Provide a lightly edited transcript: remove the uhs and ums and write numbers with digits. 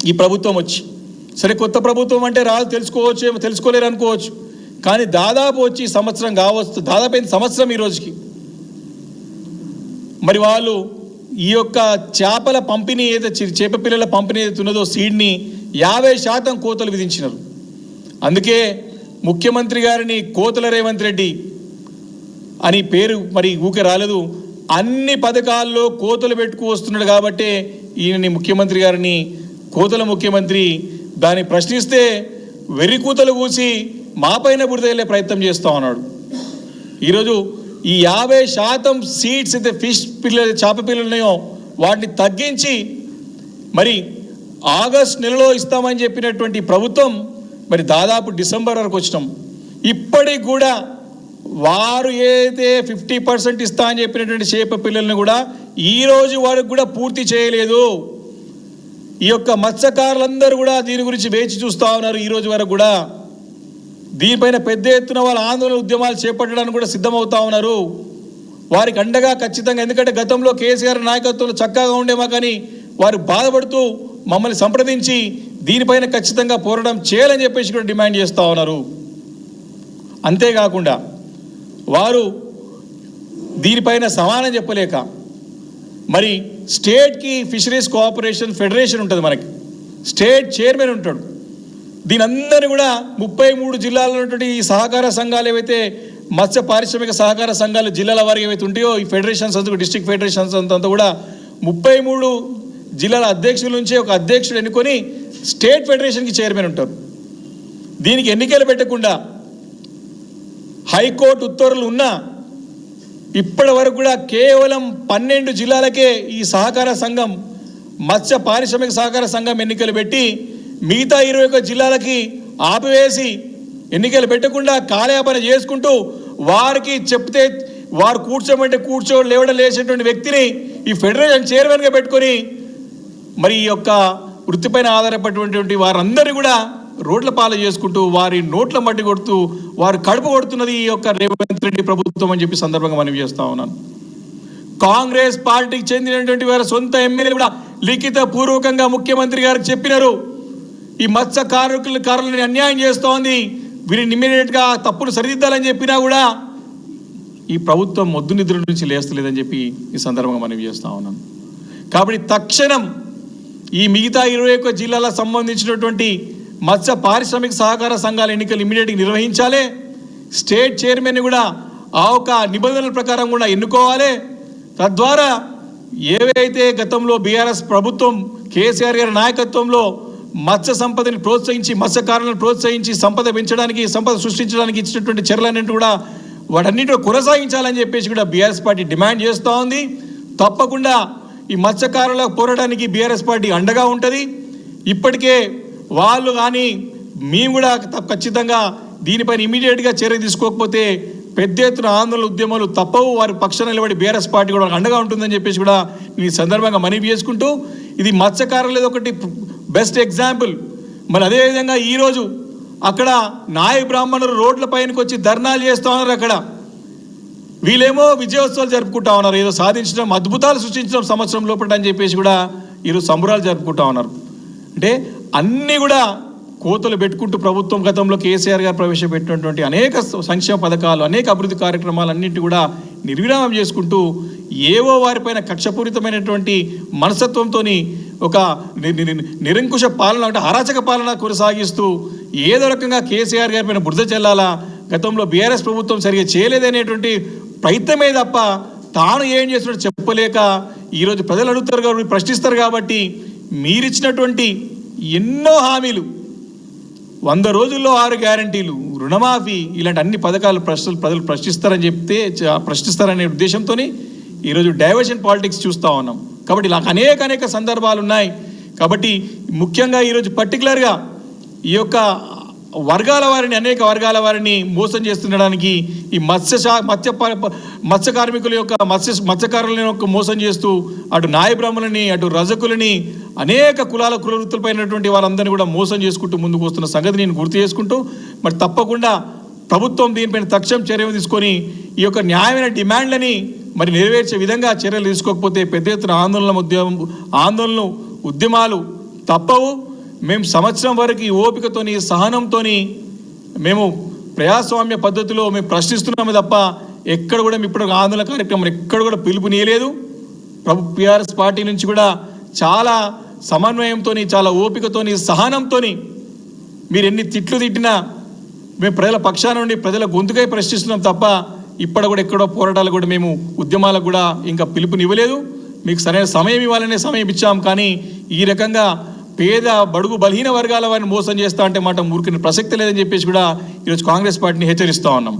ఈ ప్రభుత్వం వచ్చి. సరే, కొత్త ప్రభుత్వం అంటే రాదు, తెలుసుకోవచ్చు, తెలుసుకోలేరు అనుకోవచ్చు. కానీ దాదాపు వచ్చి సంవత్సరం కావచ్చు, దాదాపు సంవత్సరం ఈ రోజుకి. మరి వాళ్ళు ఈ యొక్క చేపల పంపిణీ ఏదైతే చేప పిల్లల పంపిణీ ఏదైతే ఉన్నదో సీడ్ని 50% కోతలు విధించినారు. అందుకే ముఖ్యమంత్రి గారిని కోతల రేవంత్ రెడ్డి అని పేరు మరి ఊకే రాలేదు. అన్ని పథకాల్లో కోతలు పెట్టుకు వస్తున్నాడు కాబట్టే ఈయనని ముఖ్యమంత్రి గారిని కోతల ముఖ్యమంత్రి. దాన్ని ప్రశ్నిస్తే వెర్రి కూతలు కూసి మాపైన బురదలే ప్రయత్నం చేస్తూ ఉన్నాడు. ఈరోజు ఈ 50% సీడ్స్ అయితే ఫిష్ పిల్లలు చేప పిల్లలు ఉన్నాయో వాటిని తగ్గించి మరి ఆగస్ట్ నెలలో ఇస్తామని చెప్పినటువంటి ప్రభుత్వం మరి దాదాపు డిసెంబర్ వరకు వచ్చినాం. ఇప్పటికి కూడా వారు ఏదైతే 50% ఇస్తా అని చెప్పినటువంటి చేప పిల్లల్ని కూడా ఈరోజు వరకు కూడా పూర్తి చేయలేదు. ఈ యొక్క మత్స్యకారులందరూ కూడా దీని గురించి వేచి చూస్తూ ఉన్నారు. ఈరోజు వరకు కూడా దీనిపైన పెద్ద ఎత్తున వాళ్ళ ఆందోళన ఉద్యమాలు చేపట్టడానికి కూడా సిద్ధమవుతా ఉన్నారు. వారికి అండగా ఖచ్చితంగా, ఎందుకంటే గతంలో కేసీఆర్ నాయకత్వంలో చక్కగా ఉండేమా, కానీ వారు బాధపడుతూ మమ్మల్ని సంప్రదించి దీనిపైన ఖచ్చితంగా పోరాటం చేయాలని చెప్పేసి కూడా డిమాండ్ చేస్తూ ఉన్నారు. అంతేకాకుండా వారు దీనిపైన సమానం చెప్పలేక మరి స్టేట్కి ఫిషరీస్ కోఆపరేషన్ ఫెడరేషన్ ఉంటుంది, మనకి స్టేట్ చైర్మన్ ఉంటాడు. దీని అందరినీ కూడా 33 జిల్లాల్లో ఉన్నటువంటి ఈ సహకార సంఘాలు ఏవైతే మత్స్య పారిశ్రామిక సహకార సంఘాలు జిల్లాల వారికి ఏవైతే ఉంటాయో ఈ ఫెడరేషన్స్ అంతా డిస్ట్రిక్ట్ ఫెడరేషన్స్ అంతా కూడా 33 జిల్లాల అధ్యక్షుల నుంచి ఒక అధ్యక్షుడు ఎన్నుకొని స్టేట్ ఫెడరేషన్కి చైర్మన్ ఉంటారు. దీనికి ఎన్నికలు పెట్టకుండా హైకోర్టు ఉత్తర్వులు ఉన్నా ఇప్పటి వరకు కూడా కేవలం 12 జిల్లాలకే ఈ సహకార సంఘం మత్స్య పారిశ్రామిక సహకార సంఘం ఎన్నికలు పెట్టి మిగతా 21 జిల్లాలకి ఆపివేసి ఎన్నికలు పెట్టకుండా కాలయాపన చేసుకుంటూ వారికి చెప్తే వారు కూర్చోమంటే లేవడం లేచేటువంటి వ్యక్తిని ఈ ఫెడరేషన్ చైర్మన్గా పెట్టుకొని మరి ఈ యొక్క వృత్తిపైన ఆధారపడినటువంటి వారందరినీ కూడా రోడ్ల పాలు చేసుకుంటూ వారి నోట్ల మట్టి కొడుతూ వారు కడుపు కొడుతున్నది ఈ యొక్క రేవంత్ రెడ్డి ప్రభుత్వం అని చెప్పి సందర్భంగా మనవి చేస్తా ఉన్నాను. కాంగ్రెస్ పార్టీకి చెందినటువంటి వారి సొంత ఎమ్మెల్యేలు కూడా లిఖిత పూర్వకంగా ముఖ్యమంత్రి గారికి చెప్పినారు, ఈ మత్స్య కారులని అన్యాయం చేస్తోంది, వీరిని ఇమ్మీడియట్గా తప్పులు సరిదిద్దాలని చెప్పినా కూడా ఈ ప్రభుత్వం మొద్దు నిద్ర నుంచి లేస్తలేదని చెప్పి ఈ సందర్భంగా మనవి చేస్తా ఉన్నాను. కాబట్టి తక్షణం ఈ మిగతా 21 జిల్లాలకు సంబంధించినటువంటి మత్స్య పారిశ్రామిక సహకార సంఘాల ఎన్నికలు ఇమ్మీడియట్గా నిర్వహించాలి. స్టేట్ చైర్మన్ కూడా ఆ ఒక నిబంధనల ప్రకారం కూడా ఎన్నుకోవాలి. తద్వారా ఏవైతే గతంలో బీఆర్ఎస్ ప్రభుత్వం కేసీఆర్ గారి నాయకత్వంలో మత్స్య సంపదని ప్రోత్సహించి మత్స్యకారులను ప్రోత్సహించి సంపద పెంచడానికి సంపద సృష్టించడానికి ఇచ్చినటువంటి చర్యలన్నింటి కూడా వాటన్నింటిలో కొనసాగించాలని చెప్పేసి కూడా బీఆర్ఎస్ పార్టీ డిమాండ్ చేస్తూ ఉంది. తప్పకుండా ఈ మత్స్యకారుల పోరాటానికి బీఆర్ఎస్ పార్టీ అండగా ఉంటుంది. ఇప్పటికే వాళ్ళు కానీ మేము కూడా ఖచ్చితంగా దీనిపైన ఇమీడియట్గా చర్య తీసుకోకపోతే పెద్ద ఎత్తున ఆందోళన ఉద్యమాలు తప్పవు. వారి పక్షాన నిలబడి బీఆర్ఎస్ పార్టీ కూడా అండగా ఉంటుందని చెప్పేసి కూడా ఈ సందర్భంగా మనవి చేసుకుంటూ, ఇది మత్స్యకారులది ఒకటి బెస్ట్ ఎగ్జాంపుల్. మరి అదేవిధంగా ఈరోజు అక్కడ నాయ బ్రాహ్మణులు రోడ్ల పైనకి వచ్చి ధర్నాలు చేస్తూ ఉన్నారు. అక్కడ వీళ్ళేమో విజయోత్సవాలు జరుపుకుంటా ఉన్నారు, ఏదో సాధించడం అద్భుతాలు సృష్టించడం సంవత్సరం లోపల అని చెప్పేసి కూడా ఈరోజు సంబరాలు జరుపుకుంటా ఉన్నారు. అంటే అన్నీ కూడా కోతలు పెట్టుకుంటూ ప్రభుత్వం గతంలో కేసీఆర్ గారు ప్రవేశపెట్టినటువంటి అనేక సంక్షేమ పథకాలు అనేక అభివృద్ధి కార్యక్రమాలు అన్నింటి కూడా నిర్విరామం చేసుకుంటూ ఏవో వారిపైన కక్షపూరితమైనటువంటి మనస్తత్వంతో ఒక నిరంకుశ పాలన అంటే అరాచక పాలన కొనసాగిస్తూ ఏదో రకంగా కేసీఆర్ గారి పైన బురద చల్లాలా, గతంలో బీఆర్ఎస్ ప్రభుత్వం సరిగా చేయలేదనేటువంటి ప్రయత్నమే తప్ప తాను ఏం చేస్తున్నట్టు చెప్పలేక ఈరోజు ప్రజలు అడుగుతారు కాబట్టి ప్రశ్నిస్తారు. కాబట్టి మీరిచ్చినటువంటి ఎన్నో హామీలు 100 రోజుల్లో 6 గ్యారంటీలు రుణమాఫీ ఇలాంటి అన్ని పథకాలు ప్రజలు ప్రశ్నిస్తారనే ఉద్దేశంతో ఈరోజు డైవర్షన్ పాలిటిక్స్ చూస్తూ ఉన్నాం. కాబట్టి ఇలా అనేక సందర్భాలు ఉన్నాయి. కాబట్టి ముఖ్యంగా ఈరోజు పర్టికులర్గా ఈ యొక్క అనేక వర్గాల వారిని మోసం చేస్తుండడానికి ఈ మత్స్య కార్మికుల యొక్క మత్స్యకారుల యొక్క మోసం చేస్తూ అటు నాయ బ్రాహ్మణులని అటు రజకులని అనేక కుల వృత్తులపైనటువంటి వాళ్ళందరినీ కూడా మోసం చేసుకుంటూ ముందుకు వస్తున్న సంగతి నేను గుర్తు చేసుకుంటూ, మరి తప్పకుండా ప్రభుత్వం దీనిపైన తక్షణం చర్యలు తీసుకొని ఈ యొక్క న్యాయమైన డిమాండ్లని మరి నెరవేర్చే విధంగా చర్యలు తీసుకోకపోతే పెద్ద ఎత్తున ఆందోళనలు ఉద్యమాలు తప్పవు. మేము సంవత్సరం వరకు ఈ ఓపికతోని సహనంతోని మేము ప్రజాస్వామ్య పద్ధతిలో మేము ప్రశ్నిస్తున్నాము తప్ప ఎక్కడ కూడా ఇప్పుడు ఆందోళన కార్యక్రమం ఎక్కడ కూడా పిలుపునియలేదు. టీఆర్ఎస్ పార్టీ నుంచి కూడా చాలా సమన్వయంతో, చాలా ఓపికతోని, సహనంతోని మీరు ఎన్ని తిట్లు తిట్టినా మేము ప్రజల పక్షాన నుండి ప్రజల గొంతుకై ప్రశ్నిస్తున్నాం తప్ప ఇప్పుడు కూడా ఎక్కడో పోరాటాలు కూడా మేము ఉద్యమాలకు కూడా ఇంకా పిలుపునివ్వలేదు. మీకు సరైన సమయం ఇవ్వాలనే సమయం ఇచ్చాం. కానీ ఈ రకంగా పేద బడుగు బలహీన వర్గాల వారిని మోసం చేస్తా అంటే మాట ఊరికిన ప్రసక్తి లేదని చెప్పేసి కూడా ఈరోజు కాంగ్రెస్ పార్టీని హెచ్చరిస్తూ ఉన్నాం.